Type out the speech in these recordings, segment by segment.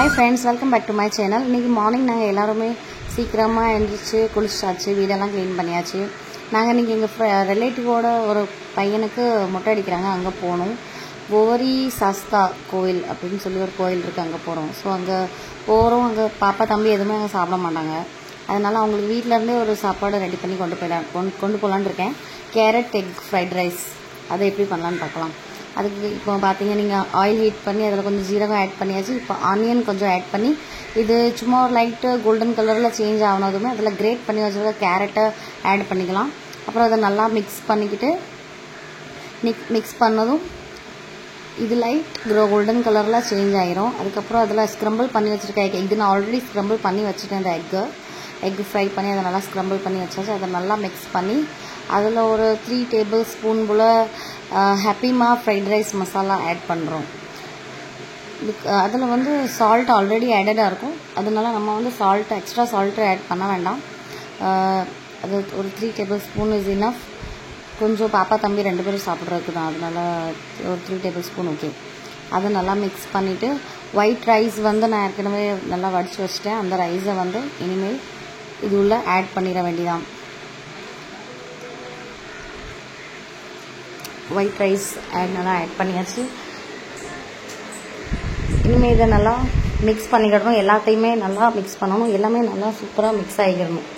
Hi friends, welcome back to my channel. இன்னைக்கு morning நாங்கள் எல்லாருமே சீக்கிரமாக எழுந்திரிச்சு குளிச்சாச்சு, வீடெல்லாம் க்ளீன் பண்ணியாச்சு. நாங்கள் இன்றைக்கி எங்கள் ரிலேட்டிவோட ஒரு பையனுக்கு மொட்டை அடிக்கிறாங்க, அங்கே போகணும். ஓரி சாஸ்தா கோயில் அப்படின்னு சொல்லி ஒரு கோயில் இருக்குது, அங்கே போகிறோம். ஸோ அங்கே போகிறோம். அங்கே பாப்பா தம்பி எதுவுமே அங்கே சாப்பிட மாட்டாங்க. அதனால் அவங்களுக்கு வீட்டிலேருந்தே ஒரு சாப்பாடு ரெடி பண்ணி கொண்டு போகலான்னு இருக்கேன். கேரட் எக் ஃப்ரைட் ரைஸ், அதை எப்படி பண்ணலான்னு பார்க்கலாம். அதுக்கு இப்போ பார்த்தீங்க, நீங்கள் ஆயில் ஹீட் பண்ணி அதில் கொஞ்சம் ஜீரகம் ஆட் பண்ணியாச்சு. இப்போ ஆனியன் கொஞ்சம் ஆட் பண்ணி, இது சும்மா ஒரு லைட்டு கோல்டன் கலரில் சேஞ்ச் ஆனதுமே அதில் கிரேட் பண்ணி வச்சுருக்க கேரட்டை ஆட் பண்ணிக்கலாம். அப்புறம் அதை நல்லா மிக்ஸ் பண்ணிக்கிட்டு மிக்ஸ் பண்ணதும் இது லைட் கோல்டன் கலரில் சேஞ்ச் ஆகிரும். அதுக்கப்புறம் அதில் ஸ்க்ரம்பிள் பண்ணி வச்சுருக்க எக் நான் ஆல்ரெடி ஸ்க்ரம்பிள் பண்ணி வச்சுட்டேன். இந்த எக்கு ஃப்ரை பண்ணி அதை நல்லா ஸ்க்ரம்பிள் பண்ணி வச்சாச்சு. அதை நல்லா மிக்ஸ் பண்ணி அதில் ஒரு 3 டேபிள் ஸ்பூன் போல் ஹாப்பிமா ஃப்ரைட் ரைஸ் மசாலா ஆட் பண்ணுறோம். அதில் வந்து சால்ட் ஆல்ரெடி ஆடடாக இருக்கும், அதனால நம்ம வந்து எக்ஸ்ட்ரா சால்ட்டு ஆட் பண்ண வேண்டாம். அது ஒரு 3 டேபிள் ஸ்பூன் இஸ் இனஃப். கொஞ்சம் பாப்பா தம்பி 2 பேரும் சாப்பிட்றதுக்கு தான், அதனால் ஒரு 3 டேபிள் ஸ்பூன் ஓகே. அதை நல்லா மிக்ஸ் பண்ணிவிட்டு ஒயிட் ரைஸ் வந்து நான் ஏற்கனவே நல்லா வடித்து வச்சுட்டேன். அந்த ரைஸை வந்து இனிமேல் இது உள்ள ஆட் பண்ணிட வேண்டியதான். ஒயிட் ரைஸ் நல்லா ஆட் பண்ணியாச்சு. இனிமேல் இதை நல்லா மிக்ஸ் பண்ணிக்கிடணும். எல்லாத்தையுமே நல்லா மிக்ஸ் பண்ணணும். எல்லாமே நல்லா சூப்பராக மிக்ஸ் ஆகிடணும்.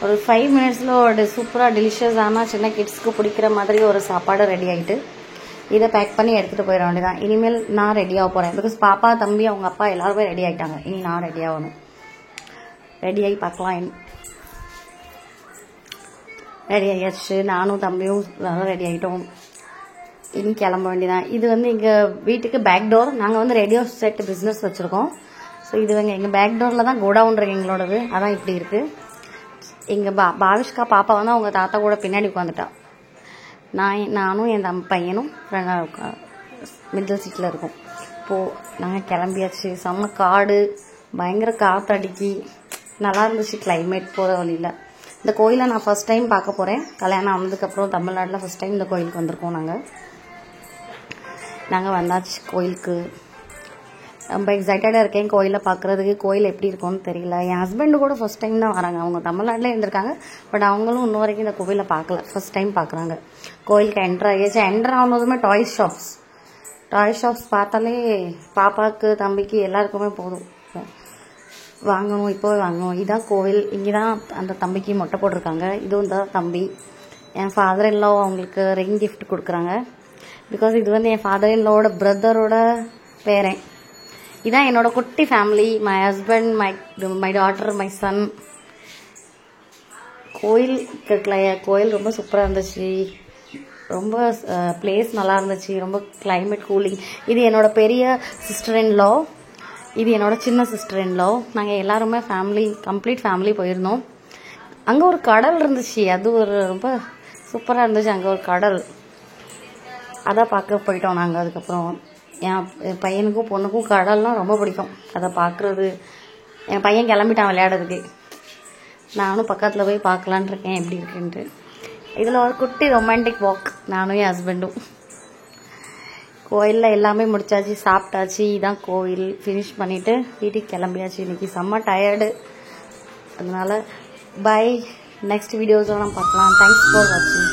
ஒரு 5 மினிட்ஸில் ஒரு சூப்பராக டெலிஷியஸான சின்ன கிட்ஸ்க்கு பிடிக்கிற மாதிரி ஒரு சாப்பாடு ரெடி ஆகிட்டு இதை பேக் பண்ணி எடுத்துகிட்டு போயிட வேண்டியதான். இனிமேல் நான் ரெடியாக போகிறேன். பிகாஸ் பாப்பா தம்பி அவங்க அப்பா எல்லாருமே ரெடி ஆகிட்டாங்க. இனி நான் ரெடி ஆகணும். ரெடியாகி பார்க்கலாம். ரெடி ஆகியாச்சு. நானும் தம்பியும் நல்லா ரெடி ஆகிட்டோம். இனி கிளம்ப வேண்டியதான். இது வந்து எங்கள் வீட்டுக்கு பேக் டோர். நாங்கள் வந்து ரேடியோ செட் பிஸ்னஸ் வச்சுருக்கோம். ஸோ இது வந்து எங்கள் பேக் டோரில் தான் கோடவுன் இருக்கு எங்களோடது. அதான் இப்படி இருக்குது. எங்கள் பாவிஷ்கா பாப்பா வந்து அவங்க தாத்தா கூட பின்னாடி உட்காந்துட்டா. நானும் என் பையனும் மிடில் சீட்டில் இருக்கோம். இப்போது நாங்கள் கிளம்பியாச்சு. செம்ம காடு, பயங்கர காற்றடிக்கி நல்லா இருந்துச்சு கிளைமேட். போகிற வழியில் இந்த கோயிலை நான் ஃபஸ்ட் டைம் பார்க்க போகிறேன். கல்யாணம் ஆனதுக்கப்புறம் தமிழ்நாட்டில் ஃபஸ்ட் டைம் இந்த கோயிலுக்கு வந்திருக்கோம். நாங்கள் வந்தாச்சு கோயிலுக்கு. ரொம்ப எக்ஸைட்டடாக இருக்கேன் கோயிலை பார்க்குறதுக்கு. கோயில் எப்படி இருக்கும்னு தெரியல. என் ஹஸ்பண்டு கூட ஃபஸ்ட் டைம் தான் வராங்க. அவங்க தமிழ்நாட்டிலே இருந்திருக்காங்க, பட் அவங்களும் இன்ன வரைக்கும் இந்த கோவிலை பார்க்கல. ஃபஸ்ட் டைம் பார்க்குறாங்க. கோயிலுக்கு என்ட்ரு ஆகியாச்சு. என்ட்ரு ஆனதுமே டாய் ஷாப்ஸ் பார்த்தாலே பாப்பாவுக்கு தம்பிக்கு எல்லாருக்குமே போதும், வாங்கணும், இப்போவே வாங்கணும். இதுதான் கோவில். இங்கே தான் அந்த தம்பிக்கு மொட்டை போட்டிருக்காங்க. இதுவும் தான் தம்பி. என் ஃபாதர் இன்லா அவங்களுக்கு ரிங் கிஃப்ட் கொடுக்குறாங்க. பிகாஸ் இது வந்து என் ஃபாதர் இன்லாவோட பிரதரோட பேரன். இதான் என்னோட குட்டி family. My husband, my daughter, my son. கோயில் ரொம்ப சூப்பராக இருந்துச்சு. ரொம்ப பிளேஸ் நல்லா இருந்துச்சு. ரொம்ப கிளைமேட் கூலிங். இது என்னோட பெரிய சிஸ்டர் இன்லா, இது என்னோட சின்ன சிஸ்டர் இன்லா. நாங்கள் எல்லாருமே கம்ப்ளீட் ஃபேமிலி போயிருந்தோம். அங்கே ஒரு கடல் இருந்துச்சு. அது ஒரு ரொம்ப சூப்பராக இருந்துச்சு. அங்கே ஒரு கடல், அதை பார்க்க போயிட்டோம் நாங்கள். அதுக்கப்புறம் என் பையனுக்கும் பொண்ணுக்கும் கடல்லாம் ரொம்ப பிடிக்கும். அதை பார்க்குறது. என் பையன் கிளம்பிட்டான் விளையாடுறதுக்கு. நானும் பக்கத்தில் போய் பார்க்கலான் இருக்கேன் எப்படி இருக்குன்ட்டு. இதில் ஒரு குட்டி ரொமான்டிக் வாக், நானும் என் ஹஸ்பண்டும். கோயிலில் எல்லாமே முடிச்சாச்சு, சாப்பிட்டாச்சு. இதான் கோவில். ஃபினிஷ் பண்ணிவிட்டு வீட்டுக்கு கிளம்பியாச்சு. இன்றைக்கி செம்ம டயர்டு. அதனால் பை. நெக்ஸ்ட் வீடியோஸெல்லாம் பார்க்கலாம். தேங்க்ஸ் ஃபார் வாட்சிங்.